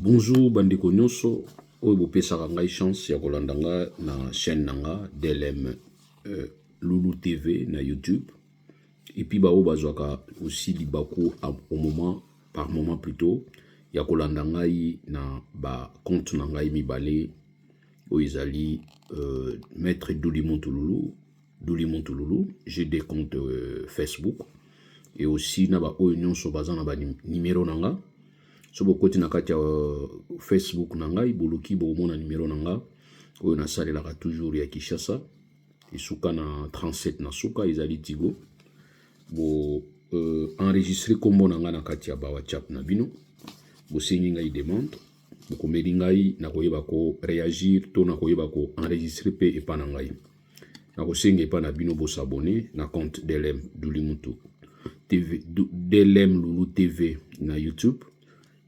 Bonjour bandeko nyonso oyo bopesaka ngai chance ya kolanda nga na chaîne nanga DLM Lulu TV na YouTube et puis bao bazwaka aussi libaku au moment par moment plutôt ya kolanda ngai na ba compte na ngai mibale oyo ezali Maître Douli Montouloulou. J'ai des comptes Facebook et aussi na ba oyo nyonso baza na ba numéro nanga. So bokoti na kati ya Facebook na ngai boluki bomona numéro na nga oyo nasalelaka toujours ya Kinshasa esuka na 37 na suka ezali Tigo bo enregistrer kombo na nga na kati ya ba WhatsApp na bino bosengi ngai demande bokomeli ngai na koyeba ko réagir to na koyeba ko enregistrer pe epa na ngai na kosenga epa na bino bo s'abonner na compte DLM Doulimutu TV DLM Lulu TV na YouTube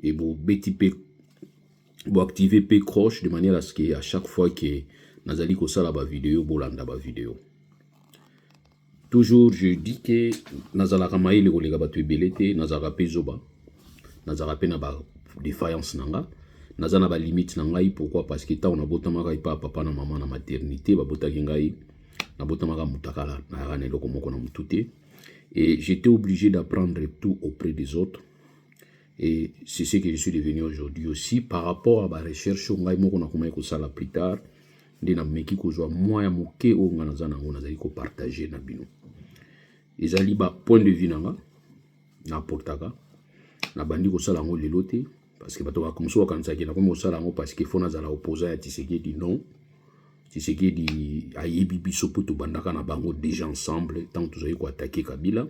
et vous BTP vous activez P croche de manière à ce que à chaque fois que nazali ko sala ba vidéo bolanda ba vidéo toujours je dis que nazala kamaile ko lega batu belete nazala pe zoba nazala pe na ba défaillance nanga nazana ba limite nanga pourquoi parce que ta on a botama ka pa papa na maman na maternité ba botaki ngai na botama ka mutakala na rane loko moko na mutute et j'étais obligé d'apprendre tout auprès des autres. Et c'est ce que je suis devenu aujourd'hui aussi par rapport à la recherche ngai moko na kuma ko sala plus tard ndina meki ko zwa moya moke o ngana zana ngona zali ko partager na bino ezali ba point de vue nanga na portaka na bandi ko sala ngo lelote parce que bato ba komso kanisa ki na ko sala ngo parce que fona zala opposant ya Tshisekedi non Tshisekedi ayebi biso poto bandaka na bango déjà ensemble tant tous ko attaquer Kabila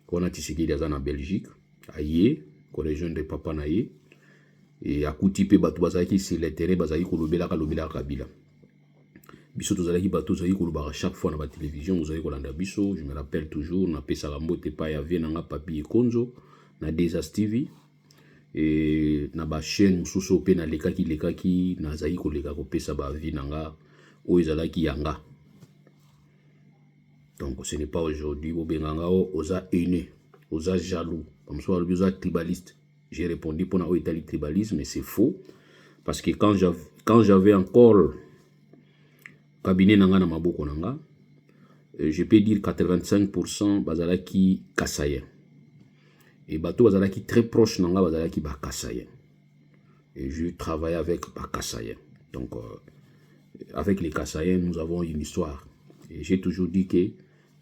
kona Tshisekedi azana Belgique aye ko rejoindre papa na ye et akuti pe bato bazaki sur le terrain bazaki ko lobela Kabila biso tozalaki bato zaki ko lobaka chaque fois na ba télévision vous avez ko landa biso je me rappelle toujours na pesa la mbote pa ya vie nanga papi Konzo na Desas TV et na ba chaîne mususu pe na lekaki na zaki ko leka ko pesa ba vie nanga o ezalaki yanga donc ce n'est pas aujourd'hui bo benganga oza aîné oza jaloux comme ça le oza tribaliste. J'ai répondu pour na Italie tribalisme mais c'est faux parce que quand j'avais encore cabinet nanga na maboko nanga je peux dire 85% bazalaki kasayen et bato bazalaki très proche nanga bazalaki ba kasayen et je travaillais avec ba kasayen donc avec les kasayen nous avons une histoire et j'ai toujours dit que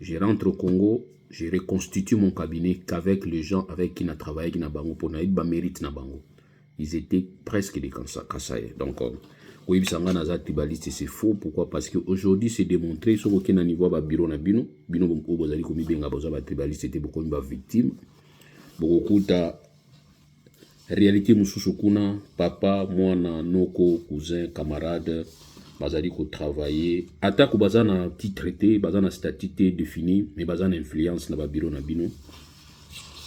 je rentre au Congo je reconstitue mon cabinet qu'avec les gens avec qui on a travaillé qui n'a bango pour naïd ba mérite na bango ils étaient presque des kasayen donc oui bisanga naza tribaliste c'est faux pourquoi parce que aujourd'hui c'est démontré sur aucun niveau ba bureau na bino bozali komi benga boza ba tribaliste était beaucoup ba victime beaucoup ta réalité mususu kuna papa mwana noko cousin camarade bazali ko travailler attaque bazana titre té bazana statut défini mais bazana influence na ba bureau na bino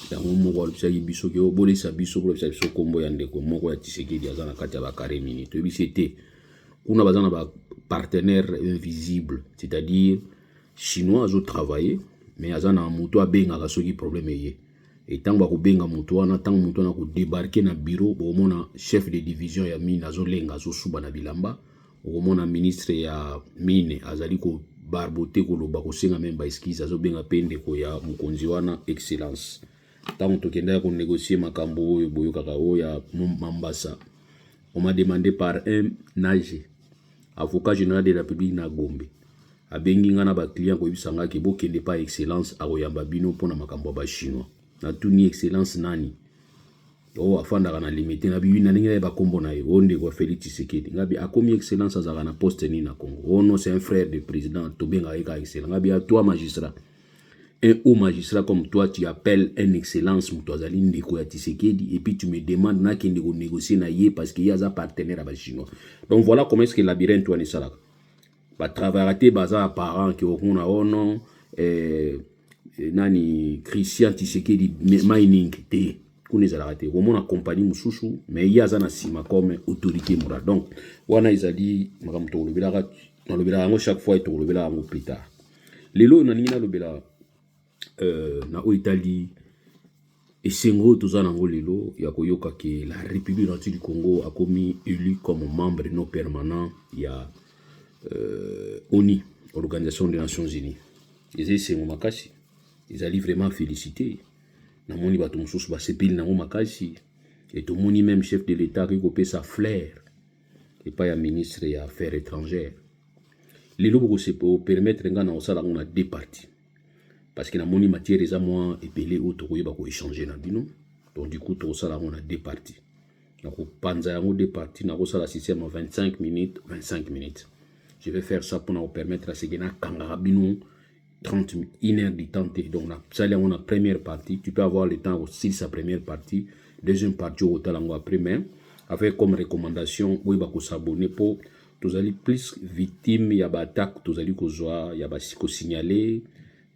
yango moko alobisaki biso ke obolisa biso kombo ya ndeko moko ya Tshisekedi azana kati ya ba carré minute toyebi te kuna bazana ba partenaire invisible c'est-à-dire chinois azo travailler mais azana muto abengaka soki problème ye et tant ba ko benga muto wana tant muto na ko débarquer na bureau bo mona chef de division ya mine azo lenga azo suba na bilamba o mona ministre ya mine azali ko barboter ko loba ko senga même ba excuse azo benga pende ko ya mukonzi wana excellence tant to kenda ko négocier makambo oyo boyo kaka oya Mambasa on m'a demandé par un nage avocat général de la République na Gombe abengi ngana ba client ko bisanga ke bo kende pa excellence akoyamba bino pona makambo ba chinois na tuni excellence nani afanda kana limité na bibi na ninga ba kombo na onde ko Félix Tshisekedi ngabi akomi excellence azaka na poste ni na Congo non c'est un frère du président to benga eka excellence ngabi à toi magistrat un haut magistrat comme toi tu appelles un excellence mutozali ndeko ya Tshisekedi et puis tu me demandes na kende ko négocier na ye parce que y a un partenaire ba chinois donc voilà comment est-ce que le labyrinthe toi ni sala ba travailler baza apparent que okuna ono nani Christian Tshisekedi mining te kuneza la te on a compagnie mususu mais yaza na sima comme autorité morale donc wana izali makamto lobela ngo chaque fois to lobela ngo plus tard lelo na ninga lobela na Italie Et Sengo, tout ça, Nangolilo, il y a Koyoka que la République du Congo a commis élu comme membre non permanent. Il y a ONU, Organisation des Nations Unies. Ils ont Sengo Makasi. Ils allaient vraiment féliciter. Namoni Batum Sous Basepil Nango Makasi. Et tout le monde, même chef de l'État, qui a coupé sa flair. Et pas un ministre des Affaires étrangères. Les lobos, c'est pour permettre à deux parties. Parce que dans matière des amours et pelé ou tout va échanger na bino. Donc du coup tout ça là on a deux parties. Donc panza on deux parties na ça la système en 25 minutes. Je vais faire ça pour nous permettre à ce que na kangara bino 30 1 heure de temps. Donc ça là on a première partie, tu peux avoir le temps aussi sa première partie, deuxième partie au talango après mais avec comme recommandation oui ba ko s'abonner pour tous allez plus victimes il y a ba attaque tous allez ko joie il y a ba ko signaler.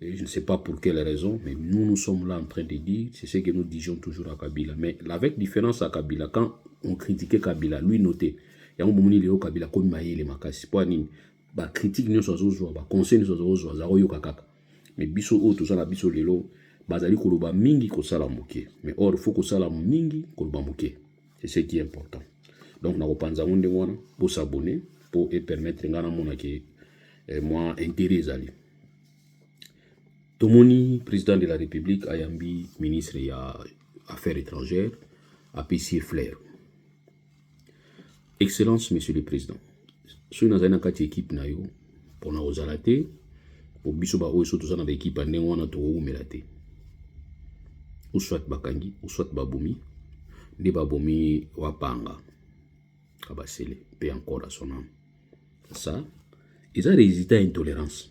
Et je ne sais pas pour quelle raison, mais nous sommes là en train de dire, c'est ce que nous disions toujours à Kabila. Mais avec différence à Kabila, quand on critiquait Kabila, lui notait, il y a un moment où Kabila comme maïe les makasi, pas ni, bah critique nous sur zozo, bah conseil nous sur zozo, zaroyo kakaka. Mais biso o tout ça la biso lelo, bazali koloba mingi ko sala moké. Mais or faut ko sala mingi koloba moké. C'est ce qui est important. Donc na kopanza monde wana pour s'abonner pour et permettre ngana mona ke moi intérêt ali. Tomoni, président de la République, Ayambi, ministre des Affaires étrangères, a payé flair. Excellence, monsieur le président. Si nous avons une équipe, pour nous alater, pour bisoba ou surtout dans l'équipe, nous avons tout melaté. Ou soit Bakangi, ou soit Baboumi, des Baboumi Wapanga, Kabasele, paix encore à son âme. Ça, ils ont résisté à intolérance.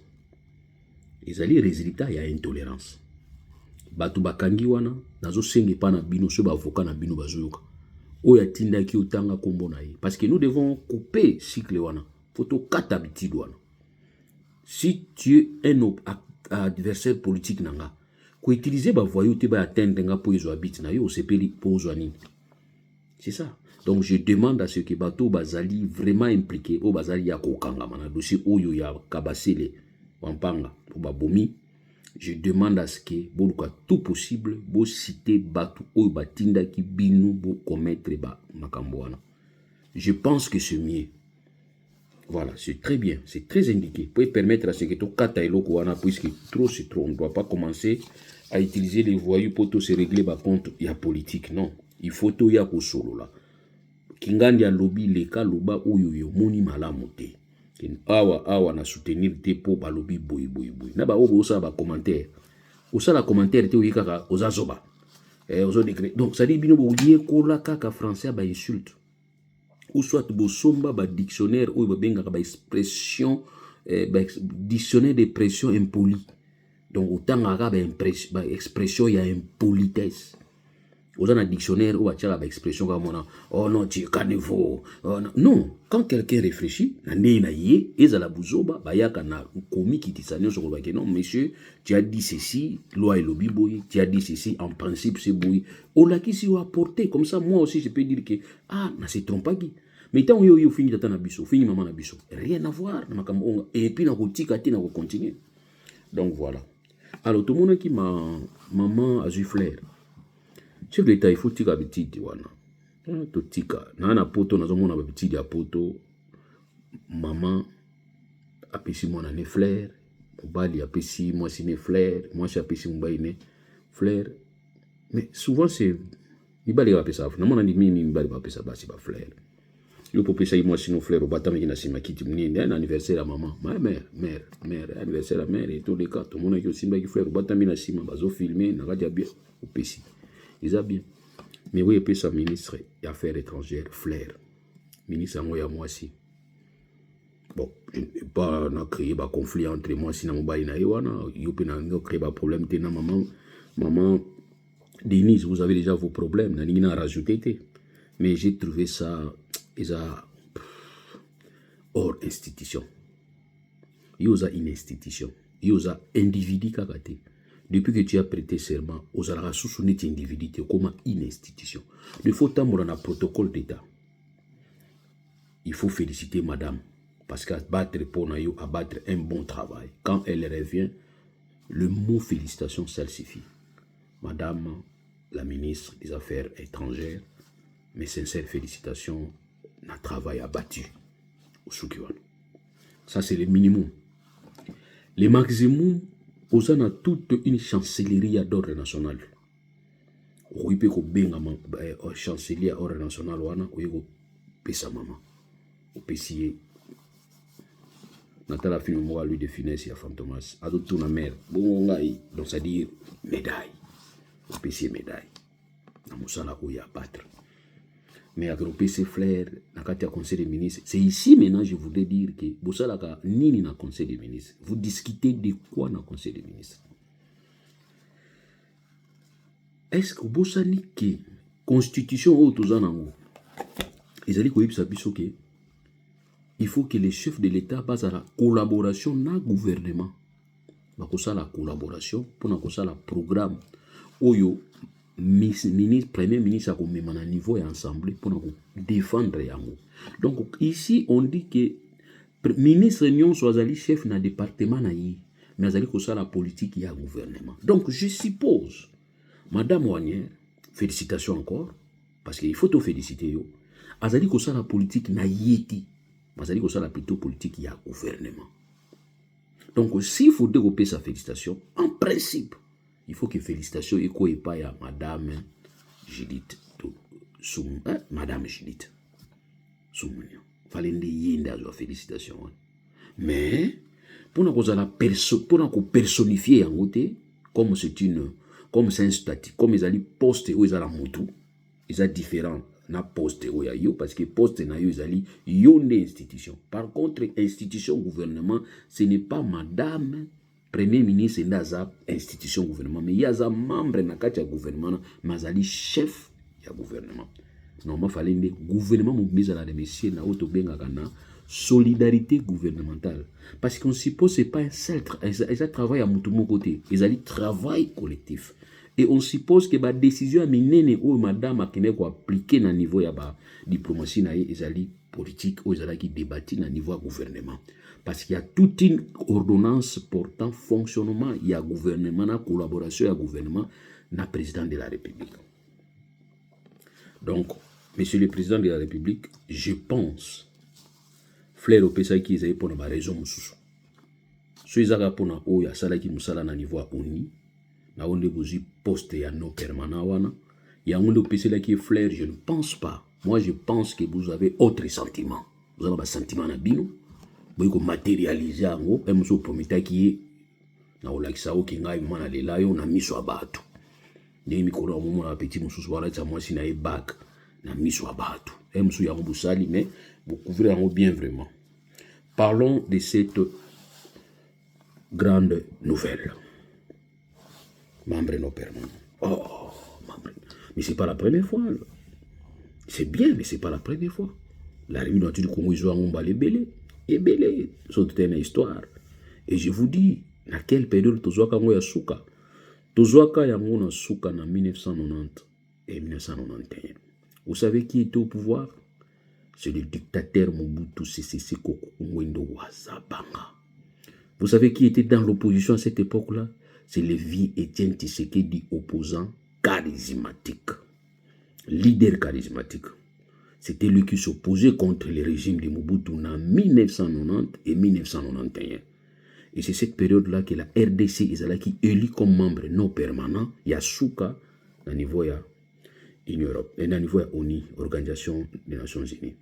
Ils allaient résultat, il y a intolérance. Batu bakangi wana, nazo senge pa na bino, so ba avocat na bino bazoyoka. Oya tinda ki otanga kombo na ye. Parce que nous devons couper cycle wana. Faut to kata habitude wana. Si tu es un adversaire politique nanga, ko utiliser ba voyou te ba atteindre nga po izo habite na yo, sepeli po zo nini. C'est ça. Donc je demande à ce que bato bazali vraiment impliqué, o bazali ya kokanga mana dossier oyo ya kabasele. Wampanga, pour Babomi, je demande à ce que, tout possible, vous citer Batu ou Batinda qui binu pour commettre Makambouana. Je pense que c'est mieux. Voilà, c'est très bien, c'est très indiqué. Pour permettre à ce que tout kata eloko wana, puisque trop c'est trop, on ne doit pas commencer à utiliser les voyous pour tout se régler par contre il y a politique. Non, il faut tout y a solo là. Kingandi a lobby leka loba oyo moni malamote. Awa na soutenir te po balobi boy. Na ba obo sa ba commentaire. Ou ça la commentaire te oyika oza zoba. Ozo décret. Donc ça dit bino bo yé ko la kaka français ba insulte. Ou soit bo somba ba dictionnaire ou ba benga ba expression dictionnaire d'expression impolie. Donc autant arabe ba expression ya impolitesse. Aux un dictionnaire ou à la expression comme on a oh non tu es carnivore non quand quelqu'un réfléchit na na yé et la bouzoba bayaka na komi qui tisane sur le non monsieur tu as dit ceci loi et lobby boy tu as dit ceci en principe c'est boy on l'a qui si ou apporté comme ça moi aussi je peux dire que ah na c'est trompe qui mais tant yo fini tata na biso fini maman na biso rien à voir na makambo et puis na kotika ti na ko continuer donc voilà alors tout le monde qui ma maman a eu flair. Chef de l'État, il faut tika bitidi wana. To tika. Na poto na zomo na bitidi ya poto. Maman apesi mwana ne flair. Mobali apesi moi si ne flair. Moi si apesi mobali ne flair. Mais souvent c'est mibali va pesa. Na mwana ni mimi mibali va pesa basi ba flair. Yo po pesa moi si no flair obata meki na sima kiti mnini. Un anniversaire à maman. Ma mère, anniversaire à mère et tous les cas. Tout le monde qui simba ki flair obata meki na sima bazo filmer na radia bien au pesi. Ils ont bien. Mais oui, et puis sa ministre des Affaires étrangères, Flair. Ministre à moi aussi. Bon, je n'ai pas créé un conflit entre moi et mon baïna. Il y a créé un problème. Maman, Denise, vous avez déjà vos problèmes. Il y a rajouté. Mais j'ai trouvé ça hors institution. Il y a une institution. Il y a un individu qui a gâté. Depuis que tu as prêté serment, aux alara sous-sounet individu comme une institution. Il faut t'amour un protocole d'État. Il faut féliciter madame. Parce qu'à battre pour Nayo, à battre un bon travail. Quand elle revient, le mot félicitations, ça suffit. Madame, la ministre des Affaires étrangères, mes sincères félicitations, na travail abattu au Soukiwan. Ça, c'est le minimum. Le maximum, on a toute une chancellerie d'ordre national. On peut que chancelier d'ordre national, on peut sa maman. On peut essayer. Natala film moi lui de finesse à Fantomas. A d'autres na mère. Bon, donc ça dit médaille. On peut essayer médaille. Na musala où y a battre. Mais avec le PC Flair, dans le conseil des ministres, c'est ici maintenant je voudrais dire que vous savez ni dans le conseil des ministres. Vous discutez de quoi dans le conseil des ministres? Est-ce que vous savez que la constitution autour il faut que les chefs de l'État basent la collaboration dans le gouvernement. La collaboration pour le programme. Oyo premier ministre a même un niveau et ensemble pour défendre yango. Donc ici on dit que ministre non soit chef na département na yi mais azali ko la politique ya gouvernement. Donc je suppose madame Wanière, félicitations encore parce qu'il faut te féliciter yo. Azali ko la politique na yeti. Azali ko la plutôt politique ya gouvernement. Donc s'il faut développer sa félicitation en principe il faut que félicitations et pas à madame Judith madame Judith Soumounia. Fallait yenda à félicitations. Mais pour nous personnifier en côté comme c'est un statut comme ils allaient poster où ils allaient moutou ils sont différents na poste où yo parce que poste na yo ils allaient yonde institution. Par contre institution gouvernement ce n'est pas madame Premier ministre ndaza institution gouvernement mais yaza membre na kati ya gouvernement mazali chef ya gouvernement. Normalement fallait le gouvernement mobiliser la messieurs na auto benga kana solidarité gouvernementale parce qu'on suppose c'est pas un seul travail à mon côté, ils allaient travail collectif et on suppose que ba décision minene ou madame akene ko appliquer na niveau ya ba diplomatie na ils allaient politique ou ils allaient qui débattre na niveau gouvernement. Parce qu'il y a toute une ordonnance portant fonctionnement, il y a gouvernement, la collaboration, il y a gouvernement, il y a président de la République. Donc, monsieur le président de la République, je pense, Flair au PSA qui est pour la raison moussou. Si ils ont pour la haut, il y a ça qui nous sala na niveau ONU, na on est poste ya non permanent wana, il y a un au PSA qui est Flair, je ne pense pas. Moi, je pense que vous avez autre sentiment. Vous avez un sentiment na bino. Vous matérialiser en haut, et monsieur promita qui est na olakisa o kinga imana lela yo na miso abatu. Ni mikoro au moment petit monsieur soir ça moi si na e bac na miso abatu. Et monsieur ya mbusali mais vous couvrez en haut bien vraiment. Parlons de cette grande nouvelle. Membre non permanent. Oh, membre. Mais c'est pas la première fois. C'est bien mais c'est pas la première fois. La réunion du Congo ils ont un belé. Et belé, c'est une histoire. Et je vous dis, dans quelle période Tozwaka ya souka? Tozwaka yango na souka en 1990 et 1991. Vous savez qui était au pouvoir? C'est le dictateur Mobutu Sese Seko Ngwendo Wazabanga. Vous savez qui était dans l'opposition à cette époque-là? C'est le vieux Étienne Tshisekedi, opposant charismatique. Leader charismatique. C'était lui qui s'opposait contre le régime de Mobutu en 1990 et 1991. Et c'est cette période-là que la RDC est élue comme membre non permanent. Il y a Souka, au niveau de l'Union européenne, au niveau de l'ONU, Organisation des Nations Unies.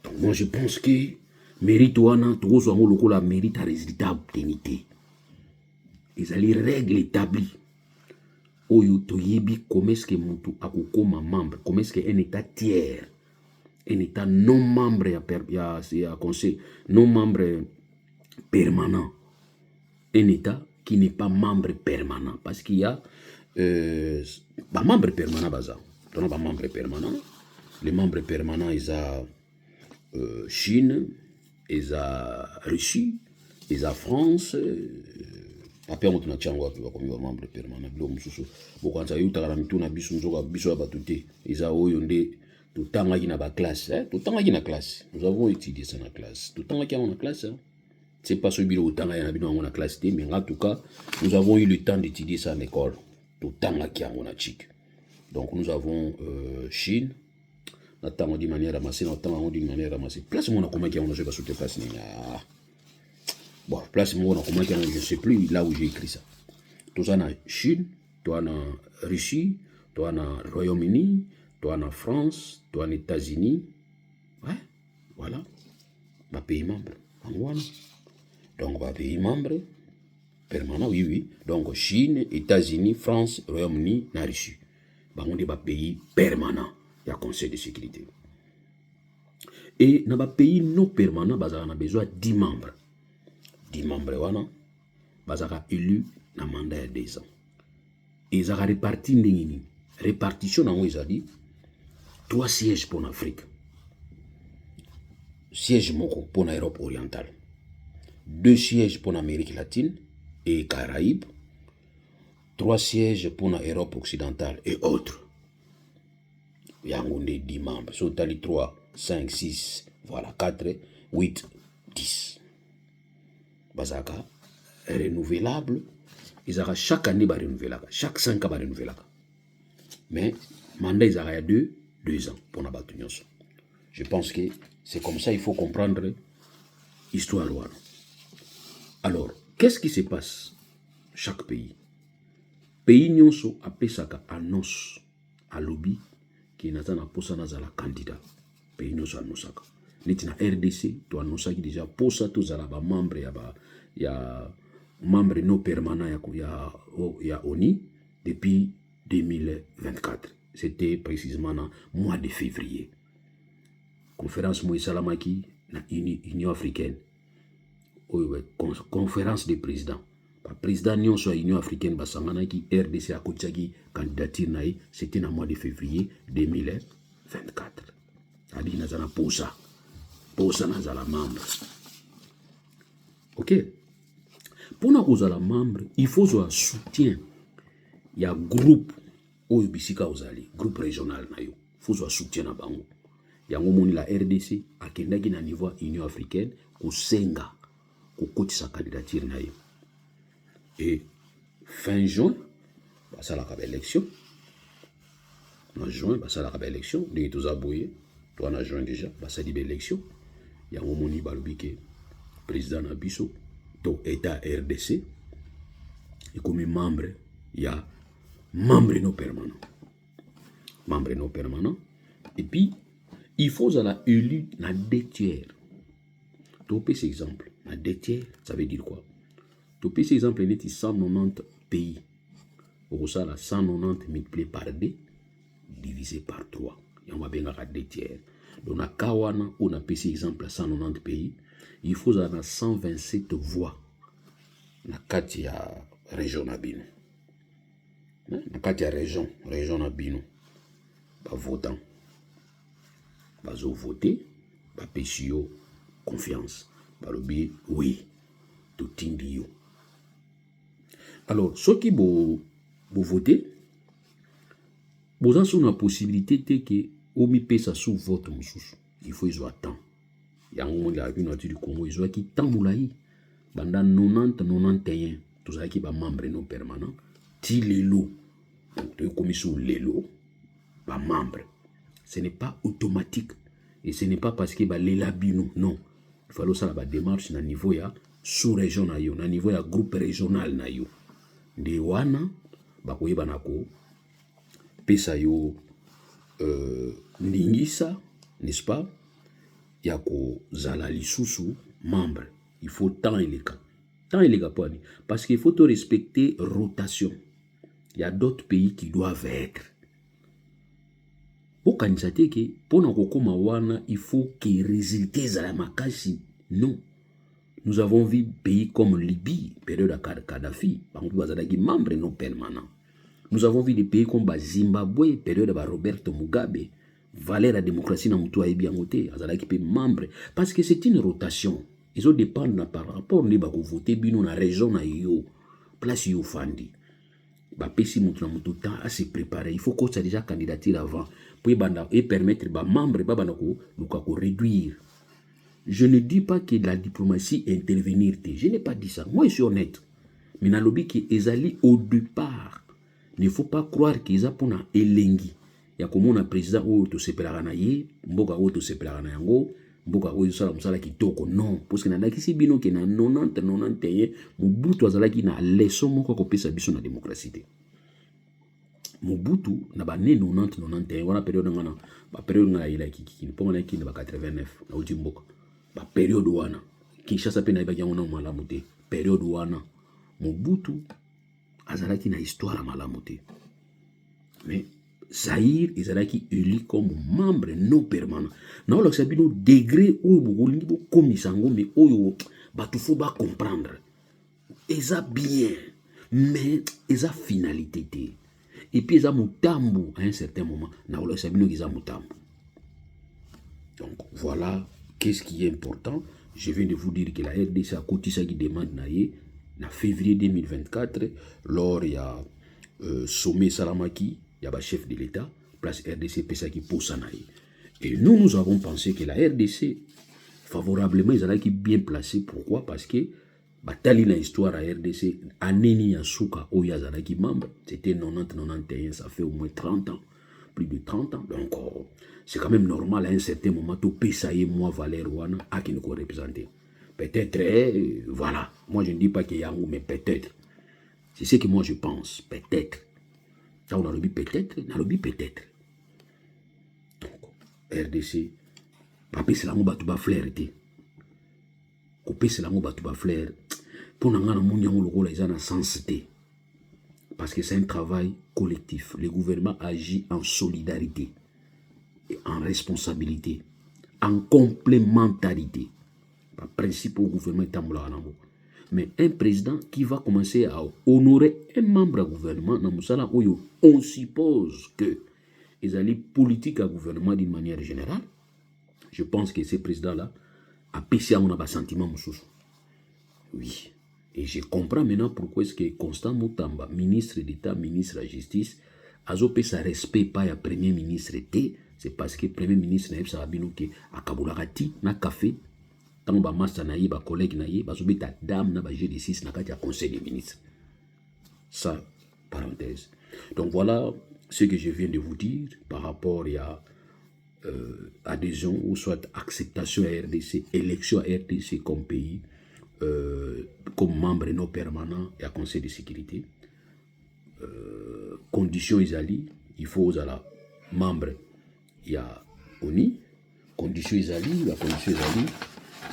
Donc moi je pense que mérite wana tout la mérite à résultat obtenu. Ils allaient règles établies. Oyo toyebi comment est-ce que Mobutu a comme membre, comment est-ce qu'un État tiers un État non membre à conseil, non membre permanent. Un État qui n'est pas membre permanent. Parce qu'il y a membre permanent. Donc, pas membre permanent. Les membres permanents, ils ont Chine, ils ont Russie, ils ont France. Après, on a comme membre permanent. Beaucoup de tout le temps qui na classe, tout le temps qui na classe. Nous avons étudié ça dans la classe. Tout le temps qui est en classe. C'est pas celui où temps qui dans la classe, mais en tout cas, nous avons eu le temps d'étudier ça à l'école. Tout le temps qui est en chic. Donc nous avons Chine, on dit manière ramassée, on dit manière ramassée. Place moi on a comment qui on a pas sous tes places. Bon, place moi on a comment qui je ne sais plus là où j'ai écrit ça. Tout ça en Chine, toi en Russie, toi en Royaume-Uni, toi en France, toi en États-Unis. Ouais, voilà. Ma pays membre. Donc ma pays membre permanent, oui. Donc Chine, États-Unis, France, Royaume-Uni, la Russie. On est un pays permanent. Il y a Conseil de sécurité. Et dans un pays non permanent, on a besoin de 10 membres. 10 membres, on a élu dans le mandat de 2 ans. Et ils ont réparti répartition, on a dit 3 sièges pour l'Afrique. Siège pour l'Europe orientale. 2 sièges pour l'Amérique latine et Caraïbes. 3 sièges pour l'Europe occidentale et autres. Il y a 10 membres. Sur so, 3, 5, 6, voilà, 4, 8, 10. Bazaka, renouvelable. Ils ont chaque année renouvelable. Chaque 5 ans renouvelable. Mais, mandat, ils ont 2 ans pour la bataille. Je pense que c'est comme ça il faut comprendre l'histoire. Alors, qu'est-ce qui se passe chaque pays? Pays nyonso apesaka annonce à lobby qui n'a pas posana za la candidat. Pays nyonso annosaka. Neti na RDC to annosaki déjà posa to za ba membre ya membre non permanent ya ONU depuis 2024. C'était précisément dans mois de février. Conférence Moïse Salamaki na Union africaine. Conférence des présidents. Le président de l'Union africaine, RDC a cotisé candidature, c'était en mois de février 2024. C'est-à-dire que nous avons pour ça nous avons membre. Ok. Pour nous avons membre, il faut un soutien. Il y a un groupe, groupe régional, il faut un soutien à Bango. Il y a la RDC, à Kendagi, niveau Union africaine, au Senga, au coach sa candidature. Et fin juin, ça la élection. En juin, ça la élection. Les tous abouillés. Toi, en juin déjà, ça dit élection. Il y a un moment où le président Nabiso, to État RDC. Et comme membre, il y a membre non permanent. Membre non permanent. Et puis, il faut la élu dans 2 tiers. Topé cet exemple. Dans 2 tiers, ça veut dire quoi? Topé cet exemple, il y a 190 pays. Pour ça, 190 multiplié par 2, divisé par 3. Il y a bien 2 tiers. Donc, on a Kawana, on a cet exemple à 190 pays. Il faut avoir 127 voix. Dans la région Nabino. Dans la région Nabino. Votant. Bazo voter, pesio confiance. Balobi oui, tout indio. Alors, ceux qui vont voter, vous avez une possibilité que omi pesa sous vote mususu. Il faut ils attendre. Il y a un moment de la du Congo, ils ont qui tant moulaï. Pendant 90-91, tout ça qui va membre non permanent, ti lelo. Donc, tu es commis sous lelo, va membre. Ce n'est pas automatique. Et ce n'est pas parce que les labino, non. Il faut faire la démarche à niveau ya sous-région, à niveau ya groupe régional. De wana, bakoye banako, pesa yo ningisa, n'est-ce pas? Yako zala lisusu, membre. Il faut tant et les cas. Tant et les cas, parce qu'il faut respecter rotation. Il y a d'autres pays qui doivent être. Pour il faut que les résultats à makasi. Non. Nous avons vu pays comme Libye, période de Kadhafi, membre non permanent. Nous avons vu des pays comme Zimbabwe, période de Roberto Mugabe, valeur la démocratie dans Moutou Aïbiamote, membre. Parce que c'est une rotation. Ils ont dépendre par rapport à voter dans la région, place yo fandi. Si Moutou temps à se préparer, il faut qu'on soit déjà candidature avant. Pour permettre aux membres de réduire. Je ne dis pas que la diplomatie intervenir. Je n'ai pas dit ça. Moi, je suis honnête. Mais dans le lobby qui est allé au départ, ne faut pas croire qu'ils ont pour elengi ya komona président oyo tosepelaka na ye mboka oyo tosepelaka na yango mboka oyo sala musala kitoko non parce que nalakisi bino ke na 90-91 Mobutu azalaki na leso moko kopesa biso na démocratie te. Mobutu na ba ne 90-91 wana période ngana ba période ngana ila kiki ponga na kini ba 89 na uti mboka ba période wana Kinshasa pe na ba yango na malamu te période wana Mobutu azalaki na histoire malamu te mais Zaïre ezalaki élu comme membre non permanent. Na ola sabino degré oyo bolingi bo komisango mais oyo batu fo ba comprendre. Eza bien mais eza finalité te. Et puis eza mutambu à un certain moment. Na ola sabino eza mutambu. Donc voilà qu'est-ce qui est important. Je viens de vous dire que la RDC a cotisé qui demande na février 2024 lors il y a sommet Salamaki. Il y a un chef de l'État, place RDC, qui pousse. Et nous avons pensé que la RDC, favorablement, ils allaient bien placés. Pourquoi? Parce que, bataille dans l'histoire à RDC, Aneni Yasuka, Oyazalaki membre, c'était 90-91, ça fait au moins 30 ans, plus de 30 ans. Donc, c'est quand même normal à un certain moment, tout Pesaïe, moi, Valère Wana, à qui nous représenter. Peut-être, voilà. Moi, je ne dis pas qu'il y a un, mais peut-être. C'est ce que moi je pense, peut-être. On a le peut-être, on a le peut-être. Donc, RDC, papa, c'est la mot battu flair. Coupé, c'est la mot battu flair. Pour nous, le rôle est en sensité. Parce que c'est un travail collectif. Le gouvernement agit en solidarité, et en responsabilité, en complémentarité. Par principe, au gouvernement est en mais un président qui va commencer à honorer un membre du gouvernement, on suppose que les alliés politiques à gouvernement d'une manière générale, je pense que ce président-là a péché à mon sentiment. Oui. Et je comprends maintenant pourquoi est-ce que Constant Moutamba, ministre d'État, ministre de la Justice, a fait sa respect pas à premier ministre. C'est parce que le premier ministre n'a pas dit à Kaboulagati, na café, tant ba master na ye ba collègue na ye ba zobeta dame na ba G6 na kati ya conseil des ministres. Ça parenthèse. Donc voilà ce que je viens de vous dire par rapport à adhésion ou soit acceptation à RDC, élection à RDC comme pays, comme membre non permanent et à conseil de sécurité. Conditions isali, il faut aux membre il y a ONI, conditions isali, la condition isali.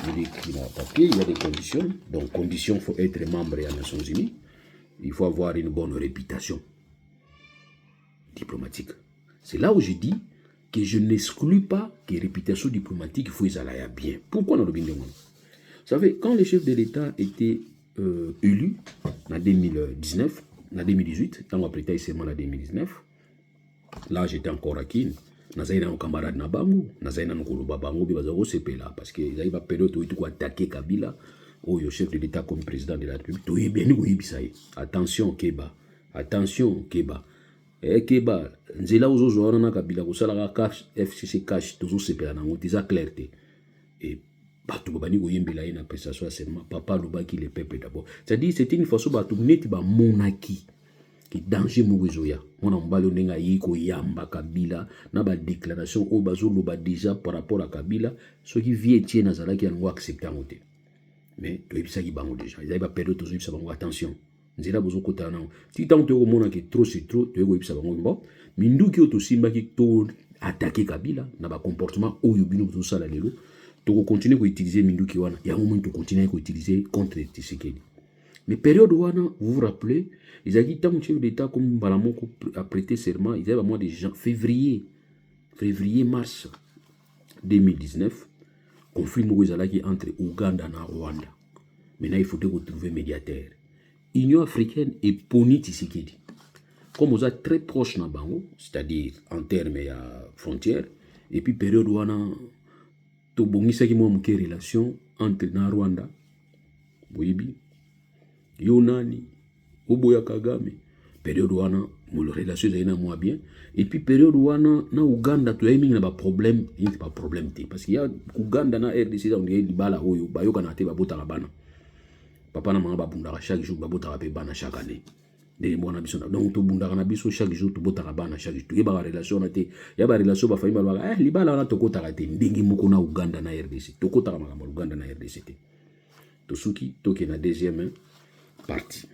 Il est écrit dans le papier, il y a des conditions. Donc, condition, il faut être membre des Nations Unies. Il faut avoir une bonne réputation diplomatique. C'est là où je dis que je n'exclus pas que réputation diplomatique, il faut y aller bien. Pourquoi dans le Bindémon? Vous savez, quand le chef de l'État était élu en 2019, en 2018, quand on a prêté serment en 2019, là j'étais encore à Kin. Nazaina nos camarades na bango, nazaina nos koloba bango bi bazako sepela parce que ils avaient période où ils attaquer Kabila ou le chef de l'État comme président de la République. To bien ni bisaye. Attention Keba, attention Keba. Keba, nzela ozo wana na Kabila ko sala ka FCC cash tozo sepela na ngoti za clarté. Et bato babani ko yembela ina prestation seulement papa lobaki le peuple d'abord. C'est-à-dire c'était une façon bato neti ba monaki. Qui danger mouizoya on a mbalo nenga yiko yamba Kabila na ba déclaration au bazo loba déjà par rapport à Kabila ce qui vient tient nazala qui a accepter ngote mais to ebisa ki bango déjà ils avaient pas période to ebisa bango attention nzela bozo kota na ti tant to mona que trop c'est trop to ebisa bango bon minduki oto simba ki to attaquer Kabila na ba comportement oyo bino to sala lelo to continuer ko utiliser minduki wana ya moment to continuer ko utiliser contre Tshisekedi. Mais période où vous vous rappelez, ils ont dit tant que chef d'État comme Balamoko a prêté serment, ils avaient à moi des gens février, mars 2019, conflit Mouzalaki entre Ouganda et Rwanda. Maintenant il faut retrouver médiateur. Union africaine et Poni Tshisekedi. Comme vous êtes très proche na bango, c'est-à-dire en termes de frontières, et puis période où on a to bongisa ki mo mke relation entre na Rwanda, boyibi. Yonani, Oboya Kagame, période où on a mon relation est moins bien, et puis période où on a na Ouganda, tu as mis un problème, il n'y a pas problème parce qu'il y a Ouganda na RDC on est libala oyo, bayo kanate babota la bana. Papa na maman babunda chaque jour babota la bana chaque année. de mwana biso na donc to bundaka na biso chaque jour to botaka bana chaque jour yeba relation na te ya ba relation ba famille ba libala wana to kotaka te ndingi moko na Uganda na RDC to kotaka makambo Uganda na RDC te to suki to ke na deuxième partie